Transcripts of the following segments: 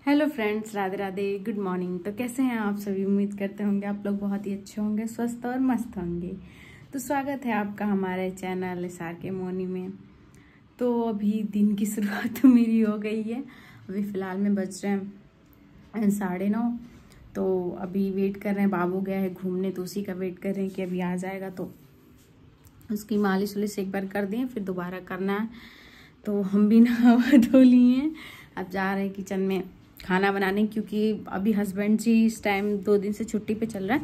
Hello friends, Radhe Radhe, good morning. तो कैसे हैं आप सभी? उम्मीद करते होंगे आप लोग बहुत ही अच्छे होंगे, स्वस्थ और मस्त होंगे। तो स्वागत है आपका हमारे चैनल एसआर के मॉर्निंग में। तो अभी दिन की शुरुआत तो मेरी हो गई है। अभी फ़िलहाल में बज रहे हैं 9:30। तो अभी वेट कर रहे हैं, बाबू गया है घूमने तो उसी का वेट कर रहे हैं कि अभी आ जाएगा तो उसकी मालिश वालिश एक बार कर दिए, फिर दोबारा करना है। तो हम भी नहा धो लिए हैं, अब जा रहे हैं किचन में खाना बनाने, क्योंकि अभी हस्बैंड जी इस टाइम 2 दिन से छुट्टी पे चल रहा है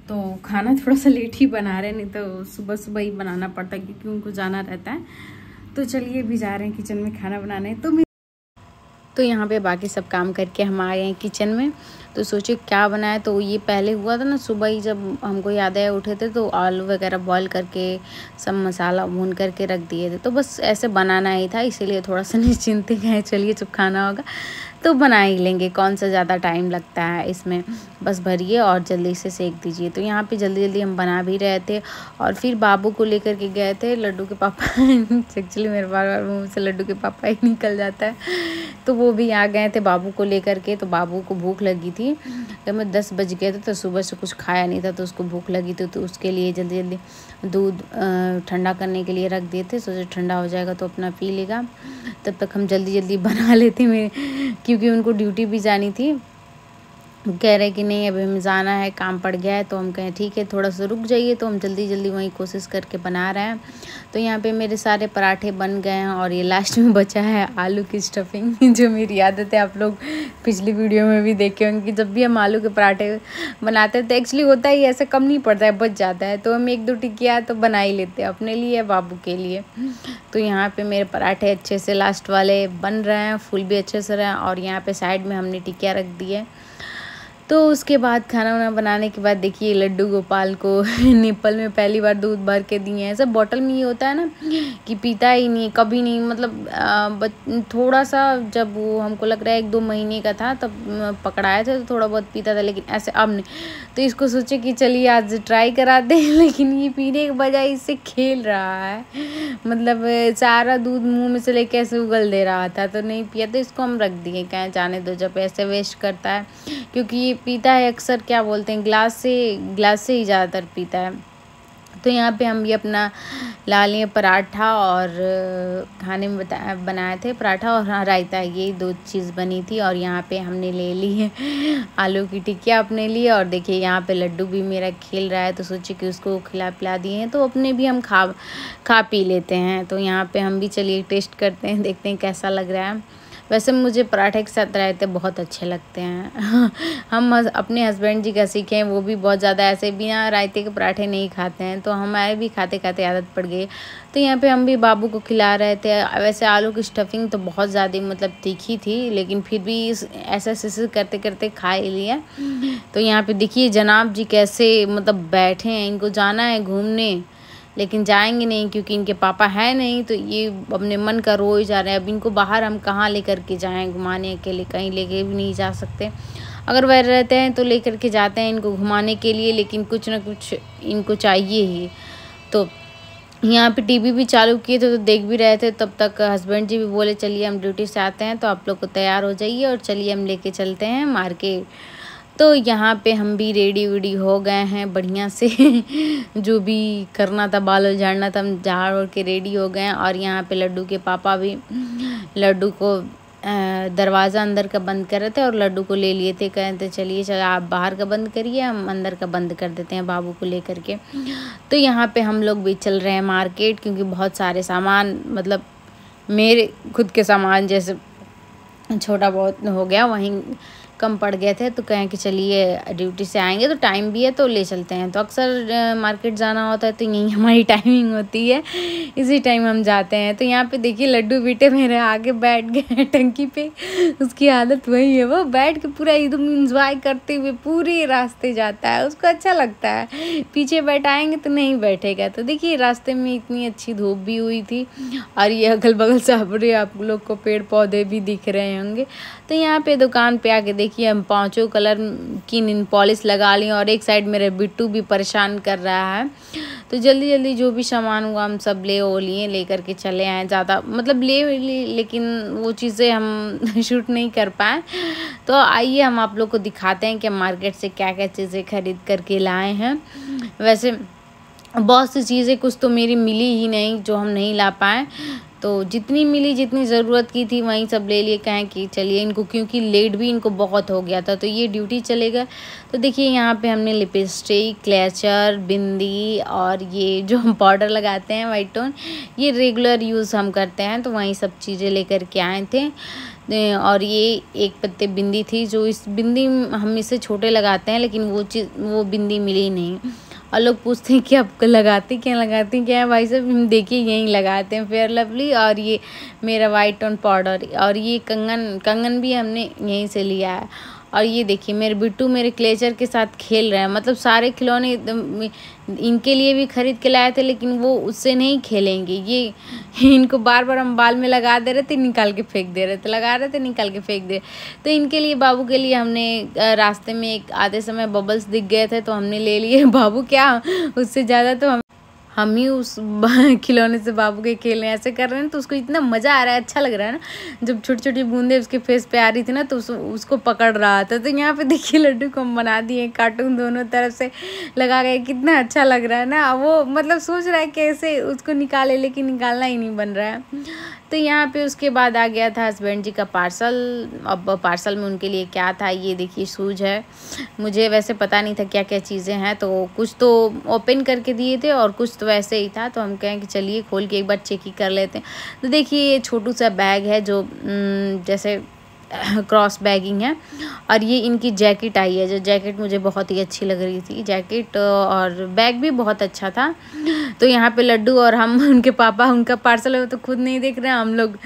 तो खाना थोड़ा सा लेट ही बना रहे हैं, नहीं तो सुबह सुबह ही बनाना पड़ता है क्योंकि उनको जाना रहता है। तो चलिए अभी जा रहे हैं किचन में खाना बनाने। तो यहाँ पे बाकी सब काम करके हम आए हैं किचन में। तो सोचे क्या बनाए, तो ये पहले हुआ था ना, सुबह ही जब हमको याद आया उठे थे तो आलू वगैरह बॉईल करके सब मसाला भून करके रख दिए थे। तो बस ऐसे बनाना ही था, इसीलिए थोड़ा सा निश्चिंत है, चलिए जब खाना होगा तो बना ही लेंगे, कौन सा ज़्यादा टाइम लगता है इसमें, बस भरिए और जल्दी से सेक दीजिए। तो यहाँ पे जल्दी जल्दी हम बना भी रहे थे और फिर बाबू को लेकर के गए थे लड्डू के पापा एक्चुअली मेरे बार मुँह से लड्डू के पापा ही निकल जाता है, तो वो भी आ गए थे बाबू को लेकर के। तो बाबू को भूख लगी थी, जब मैं 10 बज गए थे तो सुबह से कुछ खाया नहीं था तो उसको भूख लगी थी, तो उसके लिए जल्दी जल्दी दूध ठंडा करने के लिए रख दिए थे। सोचे ठंडा हो जाएगा तो अपना पी लेगा, तब तक हम जल्दी जल्दी बना लेते मेरे, क्योंकि उनको ड्यूटी भी जानी थी। कह रहे कि नहीं अभी हमें जाना है, काम पड़ गया है। तो हम कहें ठीक है थोड़ा सा रुक जाइए, तो हम जल्दी जल्दी वहीं कोशिश करके बना रहे हैं। तो यहाँ पे मेरे सारे पराठे बन गए हैं और ये लास्ट में बचा है आलू की स्टफिंग जो मेरी आदत है, आप लोग पिछली वीडियो में भी देखे होंगे कि जब भी हम आलू के पराठे बनाते हैं तो एक्चुअली होता ही ऐसा, कम नहीं पड़ता है, बच जाता है, तो हम 1-2 टिकिया तो बना ही लेते हैं अपने लिए, बाबू के लिए। तो यहाँ पे मेरे पराठे अच्छे से लास्ट वाले बन रहे हैं, फूल भी अच्छे से रहे हैं और यहाँ पे साइड में हमने टिकिया रख दी है। तो उसके बाद खाना वाना बनाने के बाद देखिए लड्डू गोपाल को निप्पल में पहली बार दूध भर के दिए हैं। सब बॉटल में ये होता है ना कि पीता ही नहीं, कभी नहीं, मतलब थोड़ा सा जब वो हमको लग रहा है 1-2 महीने का था तब पकड़ाए थे तो थोड़ा बहुत पीता था, लेकिन ऐसे अब नहीं। तो इसको सोचे कि चलिए आज ट्राई कराते हैं, लेकिन ये पीने के बजाय इससे खेल रहा है, मतलब सारा दूध मुँह में से लेके ऐसे उगल दे रहा था, तो नहीं पिया। तो इसको हम रख दिए, कहें जाने दो, जब ऐसे वेस्ट करता है, क्योंकि पीता है अक्सर, क्या बोलते हैं, ग्लास से ही ज़्यादातर पीता है। तो यहाँ पे हम भी अपना ला लिए पराठा और खाने में बनाए थे पराठा और रायता, ये 2 चीज़ बनी थी। और यहाँ पे हमने ले ली है आलू की टिकिया अपने लिए, और देखिए यहाँ पे लड्डू भी मेरा खेल रहा है, तो सोचे कि उसको खिला पिला दिए हैं तो अपने भी हम खा पी लेते हैं। तो यहाँ पे हम भी चलिए टेस्ट करते हैं, देखते हैं कैसा लग रहा है। वैसे मुझे पराठे के साथ रायते बहुत अच्छे लगते हैं हम अपने हस्बैंड जी का सीखे हैं, वो भी बहुत ज़्यादा ऐसे बिना रायते के पराठे नहीं खाते हैं, तो हमारे भी खाते खाते आदत पड़ गई। तो यहाँ पे हम भी बाबू को खिला रहे थे। वैसे आलू की स्टफिंग तो बहुत ज़्यादा मतलब तीखी थी, लेकिन फिर भी ऐसे करते करते खा ही लिया। तो यहाँ पे देखिए जनाब जी कैसे मतलब बैठे हैं, इनको जाना है घूमने लेकिन जाएंगे नहीं क्योंकि इनके पापा है नहीं, तो ये अपने मन का रो ही जा रहे हैं। अब इनको बाहर हम कहाँ लेकर के जाएं घुमाने, अकेले कहीं लेके भी नहीं जा सकते। अगर वह रहते हैं तो लेकर के जाते हैं इनको घुमाने के लिए, लेकिन कुछ ना कुछ इनको चाहिए ही। तो यहाँ पे टीवी भी चालू किए थे तो देख भी रहे थे, तब तक हस्बैंड जी भी बोले चलिए हम ड्यूटी से आते हैं तो आप लोग को तैयार हो जाइए और चलिए हम लेके चलते हैं मार्केट। तो यहाँ पे हम भी रेडी वेडी हो गए हैं बढ़िया से जो भी करना था, बाल झाड़ना था, हम झाड़ ओढ़ के रेडी हो गए हैं। और यहाँ पे लड्डू के पापा भी लड्डू को दरवाज़ा अंदर का बंद कर रहे थे और लड्डू को ले लिए थे, कहते चलिए आप बाहर का बंद करिए, हम अंदर का बंद कर देते हैं बाबू को लेकर के। तो यहाँ पे हम लोग भी चल रहे हैं मार्केट, क्योंकि बहुत सारे सामान, मतलब मेरे खुद के सामान जैसे छोटा बहुत हो गया, वहीं कम पड़ गए थे, तो कहें कि चलिए ड्यूटी से आएंगे तो टाइम भी है तो ले चलते हैं। तो अक्सर मार्केट जाना होता है तो यही हमारी टाइमिंग होती है, इसी टाइम हम जाते हैं। तो यहाँ पे देखिए लड्डू बेटे मेरे आगे बैठ गए टंकी पे, उसकी आदत वही है, वो बैठ के पूरा एकदम इंजॉय करते हुए पूरे रास्ते जाता है, उसको अच्छा लगता है। पीछे बैठाएंगे तो नहीं बैठेगा। तो देखिए रास्ते में इतनी अच्छी धूप भी हुई थी और ये अगल बगल साबरे आप लोग को पेड़ पौधे भी दिख रहे होंगे। तो यहाँ पे दुकान पे आके देखिए हम 5 कलर की नेल पॉलिश लगा ली और एक साइड मेरे बिट्टू भी परेशान कर रहा है। तो जल्दी जल्दी जो भी सामान हुआ हम सब ले करके चले आए। ज़्यादा मतलब लेकिन वो चीज़ें हम शूट नहीं कर पाए। तो आइए हम आप लोग को दिखाते हैं कि मार्केट से क्या क्या चीज़ें खरीद करके लाए हैं। वैसे बहुत सी चीज़ें कुछ तो मेरी मिली ही नहीं जो हम नहीं ला पाए, तो जितनी मिली जितनी ज़रूरत की थी वहीं सब ले लिए। कहें कि चलिए इनको, क्योंकि लेट भी इनको बहुत हो गया था तो ये ड्यूटी चले गए। तो देखिए यहाँ पे हमने लिपस्टिक, क्लेचर, बिंदी और ये जो हम पाउडर लगाते हैं वाइट टोन, ये रेगुलर यूज़ हम करते हैं, तो वहीं सब चीज़ें लेकर के आए थे। और ये एक पत्ते बिंदी थी, जो इस बिंदी हम इसे छोटे लगाते हैं लेकिन वो बिंदी मिली नहीं। और लोग पूछते हैं कि आप लगाती क्या है भाई साहब, हम देखिए यहीं लगाते हैं फेयर लवली, और ये मेरा वाइट टोन पाउडर, और ये कंगन भी हमने यहीं से लिया है। और ये देखिए मेरे बिट्टू मेरे क्लेचर के साथ खेल रहे हैं, मतलब सारे खिलौने इनके लिए भी खरीद के लाए थे लेकिन वो उससे नहीं खेलेंगे। ये इनको बार बार हम बाल में लगा दे रहे थे, निकाल के फेंक दे रहे थे, लगा रहे थे निकाल के फेंक दे। तो इनके लिए, बाबू के लिए हमने रास्ते में एक आधे समय बबल्स दिख गए थे तो हमने ले लिए। बाबू क्या, उससे ज़्यादा तो हम ही उस खिलौने से बाबू के खेल रहे हैं, ऐसे कर रहे हैं, तो उसको इतना मज़ा आ रहा है, अच्छा लग रहा है ना। जब छोटी छोटी बूंदे उसके फेस पे आ रही थी ना तो उसको पकड़ रहा था। तो यहाँ पे देखिए लड्डू को हम बना दिए कार्टून, दोनों तरफ से लगा गए, कितना अच्छा लग रहा है ना। वो मतलब सोच रहा है कैसे उसको निकाले लेकिन निकालना ही नहीं बन रहा है। तो यहाँ पे उसके बाद आ गया था हस्बैंड जी का पार्सल। अब पार्सल में उनके लिए क्या था, ये देखिए शूज़ है। मुझे वैसे पता नहीं था क्या क्या चीज़ें हैं, तो कुछ तो ओपन करके दिए थे और कुछ तो वैसे ही था। तो हम कहें कि चलिए खोल के एक बार चेक ही कर लेते हैं। तो देखिए ये छोटू सा बैग है जो जैसे क्रॉस बैगिंग है, और ये इनकी जैकेट आई है, जो जैकेट मुझे बहुत ही अच्छी लग रही थी। जैकेट और बैग भी बहुत अच्छा था। तो यहाँ पे लड्डू और हम, उनके पापा, उनका पार्सल है तो खुद नहीं देख रहे हैं, हम लोग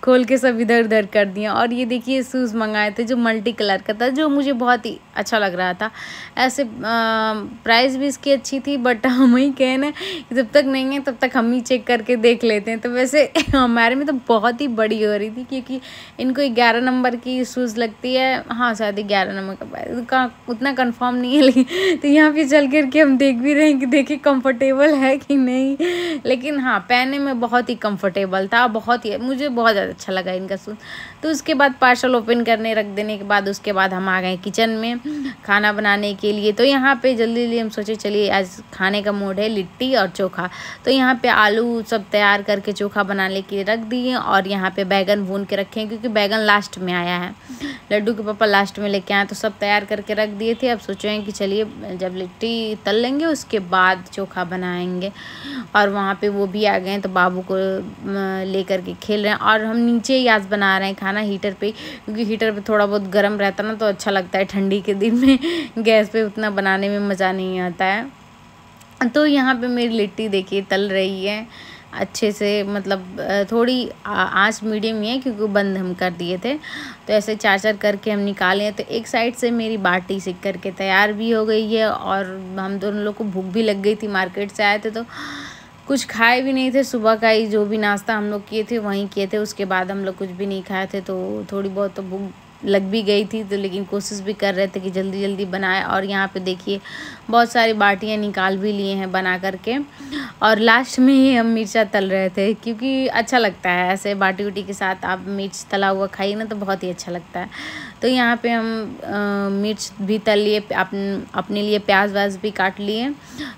खोल के सब इधर उधर कर दिए। और ये देखिए शूज़ मंगाए थे जो मल्टी कलर का था, जो मुझे बहुत ही अच्छा लग रहा था। ऐसे प्राइस भी इसकी अच्छी थी, बट हम ही कहें ना जब तक नहीं है तब तक हम ही चेक करके देख लेते हैं। तो वैसे हमारे में तो बहुत ही बड़ी हो रही थी, क्योंकि इनको 11 नंबर की शूज़ लगती है। हाँ शायद 11 नंबर का उतना कंफर्म नहीं है, लेकिन तो यहाँ पे चल करके हम देख भी रहे हैं कि देखिए कंफर्टेबल है कि नहीं। लेकिन हाँ पहनने में बहुत ही कंफर्टेबल था, बहुत ही, मुझे बहुत ज़्यादा अच्छा लगा इनका शूज़। तो उसके बाद पार्सल ओपन करने रख देने के बाद उसके बाद हम आ गए किचन में खाना बनाने के लिए। तो यहाँ पे जल्दी जल्दी हम सोचे चलिए आज खाने का मूड है, लिट्टी और चोखा। तो यहाँ पे आलू सब तैयार करके चोखा बनाने के लिए रख दिए, और यहाँ पे बैगन भून के रखे हैं क्योंकि बैगन लास्ट में आया है। लड्डू के पापा लास्ट में लेके आए, तो सब तैयार करके रख दिए थे। अब सोचे हैं कि चलिए जब लिट्टी तल लेंगे उसके बाद चोखा बनाएंगे। और वहाँ पे वो भी आ गए हैं, तो बाबू को ले करके खेल रहे हैं। और हम नीचे ही आज बना रहे हैं खाना हीटर पे, क्योंकि हीटर पे थोड़ा बहुत गर्म रहता ना तो अच्छा लगता है। ठंडी के दिन में गैस पे उतना बनाने में मज़ा नहीं आता है। तो यहाँ पे मेरी लिट्टी देखिए तल रही है अच्छे से, मतलब थोड़ी आंच मीडियम ही है क्योंकि बंद हम कर दिए थे। तो ऐसे चार करके हम निकाले हैं। तो एक साइड से मेरी बाटी सिक करके तैयार भी हो गई है, और हम दोनों लोग को भूख भी लग गई थी, मार्केट से आए थे तो कुछ खाए भी नहीं थे। सुबह का ही जो भी नाश्ता हम लोग किए थे वहीं किए थे, उसके बाद हम लोग कुछ भी नहीं खाए थे। तो थोड़ी बहुत तो भूख लग भी गई थी, तो लेकिन कोशिश भी कर रहे थे कि जल्दी जल्दी बनाए। और यहाँ पे देखिए बहुत सारी बाटियाँ निकाल भी लिए हैं बना करके, और लास्ट में ही हम मिर्चा तल रहे थे क्योंकि अच्छा लगता है ऐसे बाटी उटी के साथ आप मिर्च तला हुआ खाइए ना तो बहुत ही अच्छा लगता है। तो यहाँ पे हम मिर्च भी तल लिए, अपने लिए प्याज व्याज भी काट लिए।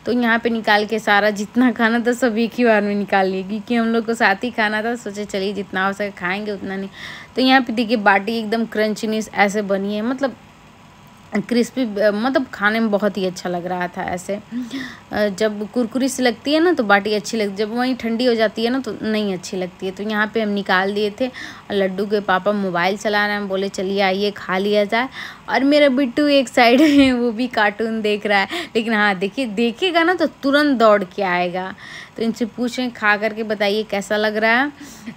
तो यहाँ पे निकाल के सारा जितना खाना था सब एक ही बार में निकाल लिए, क्योंकि हम लोग को साथ ही खाना था। सोचे चलिए जितना हो सके खाएंगे उतना नहीं। तो यहाँ पे देखिए बाटी एकदम क्रंचीनेस ऐसे बनी है, मतलब क्रिस्पी, मतलब खाने में बहुत ही अच्छा लग रहा था। ऐसे जब कुरकुरी सी लगती है ना तो बाटी अच्छी लगती है, जब वहीं ठंडी हो जाती है ना तो नहीं अच्छी लगती है। तो यहाँ पे हम निकाल दिए थे, और लड्डू के पापा मोबाइल चला रहे हैं, बोले चलिए आइए खा लिया जाए। और मेरा बिट्टू एक साइड में वो भी कार्टून देख रहा है, लेकिन हाँ देखिए देखेगा ना तो तुरंत दौड़ के आएगा। तो इनसे पूछें खा करके बताइए कैसा लग रहा है।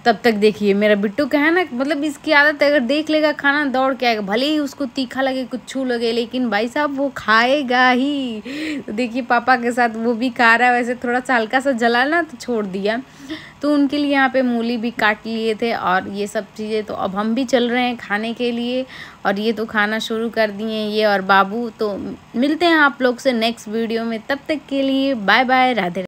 तब तक देखिए मेरा बिट्टू का है ना, मतलब इसकी आदत है, अगर देख लेगा खाना दौड़ के आएगा, भले ही उसको तीखा लगे कुछ लगे, लेकिन भाई साहब वो खाएगा ही। तो देखिए पापा के साथ वो भी खा रहा है, वैसे थोड़ा सा हल्का सा जला ना तो छोड़ दिया। तो उनके लिए यहाँ पे मूली भी काट लिए थे और ये सब चीज़ें। तो अब हम भी चल रहे हैं खाने के लिए, और ये तो खाना शुरू कर दिए ये और बाबू। तो मिलते हैं आप लोग से नेक्स्ट वीडियो में, तब तक के लिए बाय बाय, राधे।